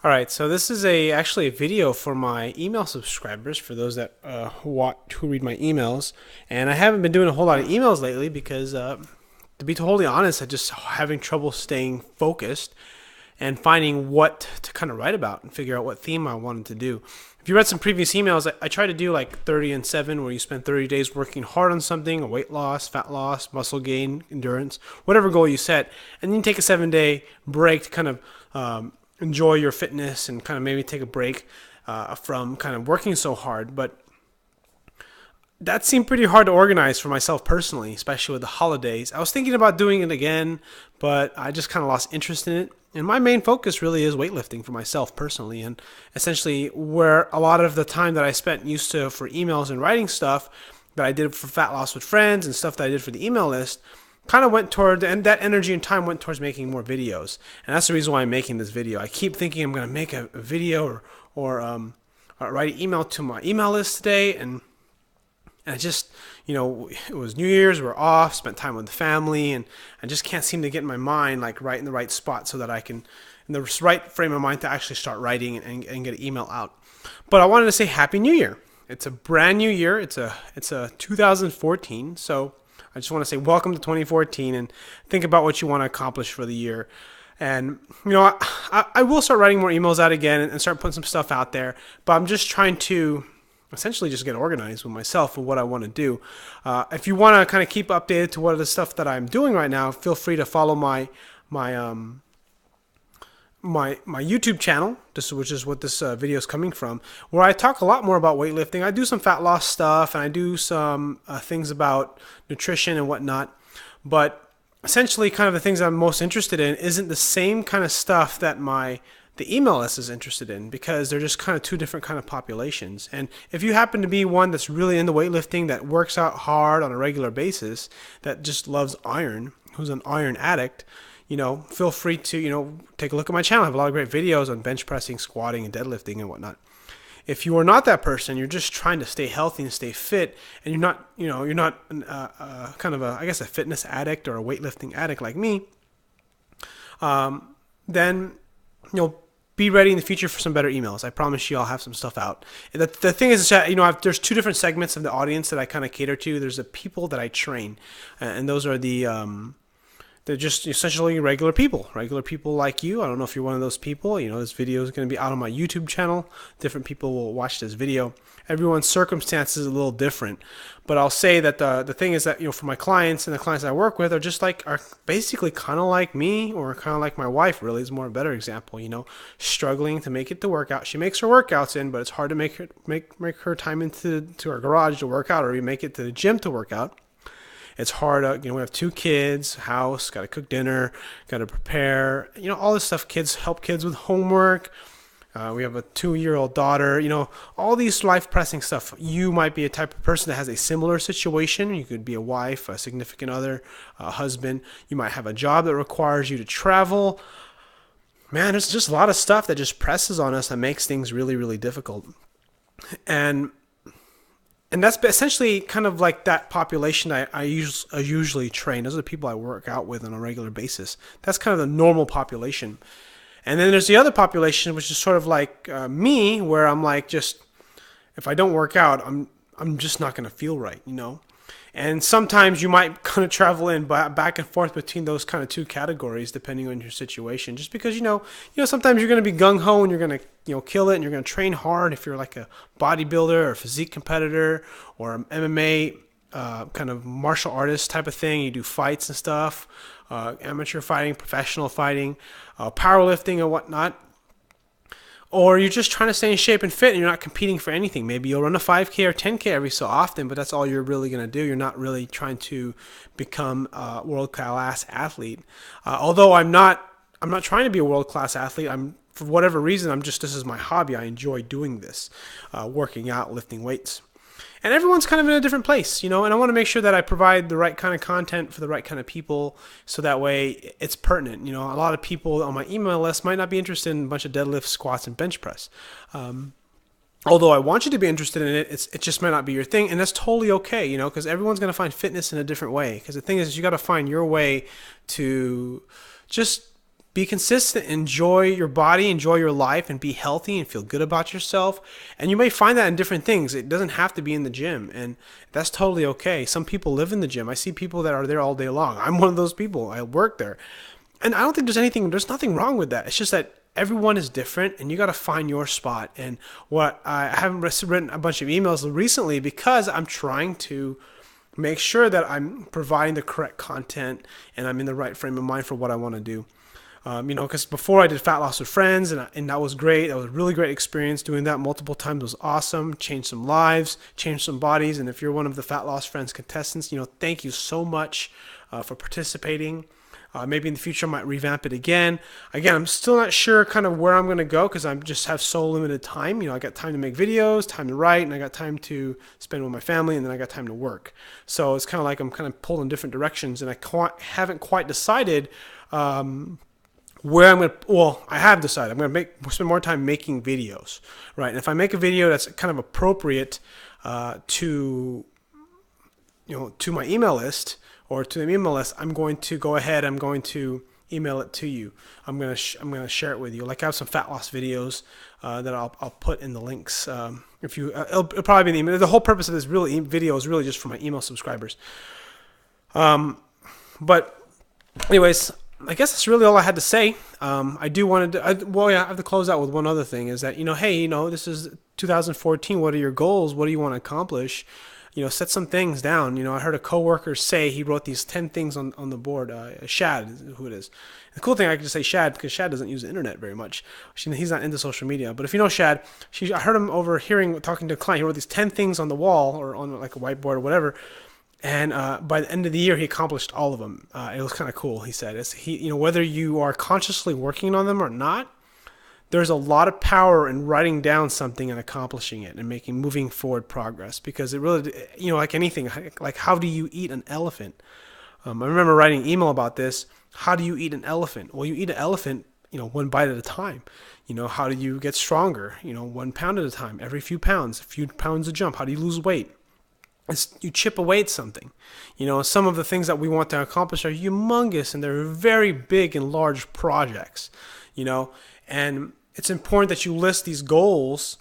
All right, so this is actually a video for my email subscribers, for those that who read my emails. And I haven't been doing a whole lot of emails lately because, to be totally honest, I'm just having trouble staying focused and finding what to kind of write about and figure out what theme I wanted to do. If you read some previous emails, I try to do like 30 and 7, where you spend 30 days working hard on something, a weight loss, fat loss, muscle gain, endurance, whatever goal you set, and then you take a 7 day break to kind of enjoy your fitness and kind of maybe take a break from kind of working so hard. But that seemed pretty hard to organize for myself personally, especially with the holidays. I was thinking about doing it again, but I just kind of lost interest in it. And my main focus really is weightlifting for myself personally. And essentially, where a lot of the time that I spent used to for emails and writing stuff that I did for Fat Loss with Friends and stuff that I did for the email list kind of went toward, and that energy and time went towards making more videos. And that's the reason why I'm making this video. I keep thinking I'm going to make a video or write an email to my email list today, and I just, it was New Year's, we're off, spent time with the family, and I just can't seem to get my mind like right in the right spot so that I can, in the right frame of mind to actually start writing and get an email out. But I wanted to say Happy New Year. It's a brand new year. It's a 2014. So I just want to say welcome to 2014 and think about what you want to accomplish for the year. And, I will start writing more emails out again and start putting some stuff out there. But I'm just trying to essentially just get organized with myself and what I want to do. If you want to kind of keep updated to what are the stuff that I'm doing right now, feel free to follow my YouTube channel, which is what this video is coming from, where I talk a lot more about weightlifting. I do some fat loss stuff and I do some things about nutrition and whatnot. But essentially, kind of the things I'm most interested in isn't the same kind of stuff that the email list is interested in, because they're just kind of two different kind of populations. And if you happen to be one that's really into weightlifting, that works out hard on a regular basis, that just loves iron, who's an iron addict, feel free to, take a look at my channel. I have a lot of great videos on bench pressing, squatting, and deadlifting and whatnot. If you are not that person, you're just trying to stay healthy and stay fit, and you're not kind of I guess a fitness addict or a weightlifting addict like me, then, be ready in the future for some better emails. I promise you I'll have some stuff out. The thing is, there's two different segments of the audience that I kind of cater to. There's the people that I train, and those are they're just essentially regular people like you. I don't know if you're one of those people. This video is going to be out on my YouTube channel. Different people will watch this video. Everyone's circumstances are a little different, but I'll say that the thing is that, for my clients and the clients I work with are basically kind of like me, or kind of like my wife. Really, is more a better example. Struggling to make it to work out. She makes her workouts in, but it's hard to make her time into our garage to work out, or even make it to the gym to work out. It's hard. We have 2 kids, house, got to cook dinner, got to prepare, all this stuff. Help kids with homework. We have a 2-year-old daughter, all these life pressing stuff. You might be a type of person that has a similar situation. You could be a wife, a significant other, a husband. You might have a job that requires you to travel. Man, there's just a lot of stuff that just presses on us that makes things really, really difficult. And that's essentially kind of like that population I usually train. Those are the people I work out with on a regular basis. That's kind of the normal population. And then there's the other population, which is sort of like me, where I'm like, just if I don't work out, I'm just not going to feel right, And sometimes you might kind of travel in back and forth between those kind of two categories, depending on your situation. Just because sometimes you're going to be gung ho and you're going to kill it, and you're going to train hard. If you're like a bodybuilder or a physique competitor or an MMA kind of martial artist type of thing, you do fights and stuff, amateur fighting, professional fighting, powerlifting and whatnot. Or you're just trying to stay in shape and fit, and you're not competing for anything. Maybe you'll run a 5K or 10K every so often, but that's all you're really going to do. You're not really trying to become a world-class athlete. Although I'm not trying to be a world-class athlete. For whatever reason, this is my hobby. I enjoy doing this, working out, lifting weights. And everyone's kind of in a different place, and I want to make sure that I provide the right kind of content for the right kind of people, so that way it's pertinent. A lot of people on my email list might not be interested in a bunch of deadlifts, squats, and bench press. Although I want you to be interested in it, it just might not be your thing, and that's totally okay, because everyone's going to find fitness in a different way. Because the thing is, you got to find your way to just be consistent, enjoy your body, enjoy your life, and be healthy and feel good about yourself. And you may find that in different things. It doesn't have to be in the gym, and that's totally okay. Some people live in the gym. I see people that are there all day long. I'm one of those people. I work there. And I don't think there's nothing wrong with that. It's just that everyone is different, and you got to find your spot. And what I haven't written a bunch of emails recently because I'm trying to make sure that I'm providing the correct content and I'm in the right frame of mind for what I want to do. Because before I did Fat Loss with Friends, and that was great. That was a really great experience. Doing that multiple times was awesome. Changed some lives, changed some bodies. And if you're one of the Fat Loss Friends contestants, thank you so much for participating. Maybe in the future I might revamp it again. Again, I'm still not sure kind of where I'm going to go because I just have so limited time. I got time to make videos, time to write, and I got time to spend with my family, and then I got time to work. So it's kind of like I'm kind of pulled in different directions, and I haven't quite decided where I'm going to, well, I have decided I'm going to spend more time making videos, right? And if I make a video that's kind of appropriate to my email list, or to the email list, I'm going to go ahead. I'm going to email it to you. I'm gonna share it with you. Like I have some fat loss videos that I'll put in the links. It'll probably be in the email. The whole purpose of this video is really just for my email subscribers. But anyways, I guess that's really all I had to say. I have to close out with one other thing. Is that hey, this is 2014. What are your goals? What do you want to accomplish? Set some things down. I heard a coworker say he wrote these 10 things on the board. Shad is who it is. The cool thing, I could just say Shad because Shad doesn't use the internet very much. He's not into social media. But if you know Shad, I heard him talking to a client. He wrote these 10 things on the wall or on like a whiteboard or whatever. And by the end of the year, he accomplished all of them. It was kind of cool. He said, whether you are consciously working on them or not, there's a lot of power in writing down something and accomplishing it and moving forward progress, because it really, like anything, like how do you eat an elephant? I remember writing an email about this. How do you eat an elephant? Well, you eat an elephant, one bite at a time. How do you get stronger? 1 pound at a time, every few pounds a jump. How do you lose weight? You chip away at something. Some of the things that we want to accomplish are humongous, and they're very big and large projects, and it's important that you list these goals,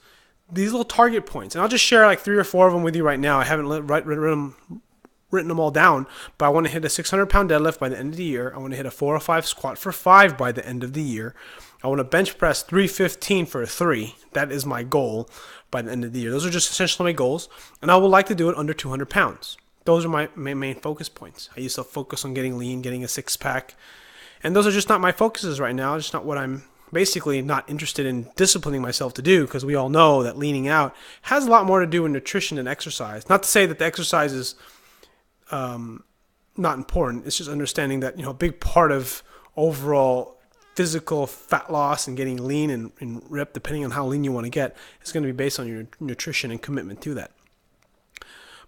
these little target points. And I'll just share like 3 or 4 of them with you right now. I haven't written them all down, but I want to hit a 600-pound deadlift by the end of the year. I want to hit a 405 squat for 5 by the end of the year. I want to bench press 315 for a 3. That is my goal by the end of the year. Those are just essentially my goals, and I would like to do it under 200 pounds. Those are my main focus points. I used to focus on getting lean, getting a 6-pack, and those are just not my focuses right now. It's just not what I'm basically not interested in disciplining myself to do, because we all know that leaning out has a lot more to do with nutrition than exercise. Not to say that the exercise is not important. It's just understanding that a big part of overall physical fat loss and getting lean and ripped, depending on how lean you want to get, is going to be based on your nutrition and commitment to that.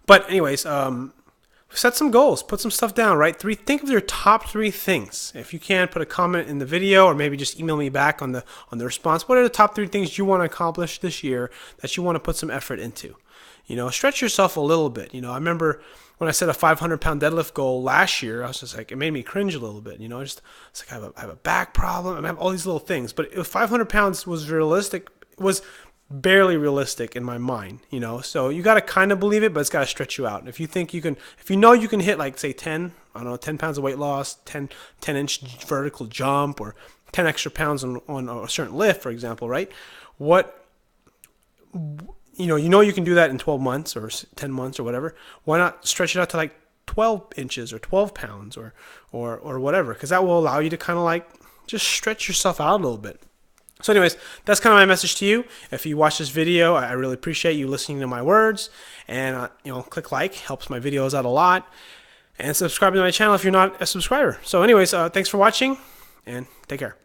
But anyways, set some goals, put some stuff down, right? Think of your top 3 things. If you can, put a comment in the video, or maybe just email me back on the response. What are the top 3 things you want to accomplish this year that you want to put some effort into? Stretch yourself a little bit. I remember when I set a 500-pound deadlift goal last year, I was just like, it made me cringe a little bit. It's like I have a back problem, I have all these little things. But if 500 pounds was realistic, it was barely realistic in my mind, so you got to kind of believe it, but it's got to stretch you out. If you think you can, you can hit like say 10 pounds of weight loss, 10-inch vertical jump, or 10 extra pounds on a certain lift, for example, right? You can do that in 12 months or 10 months or whatever. Why not stretch it out to like 12 inches or 12 pounds or whatever? Because that will allow you to kind of like just stretch yourself out a little bit. So anyways, that's kind of my message to you. If you watch this video, I really appreciate you listening to my words. And, click like, helps my videos out a lot. And subscribe to my channel if you're not a subscriber. So anyways, thanks for watching, and take care.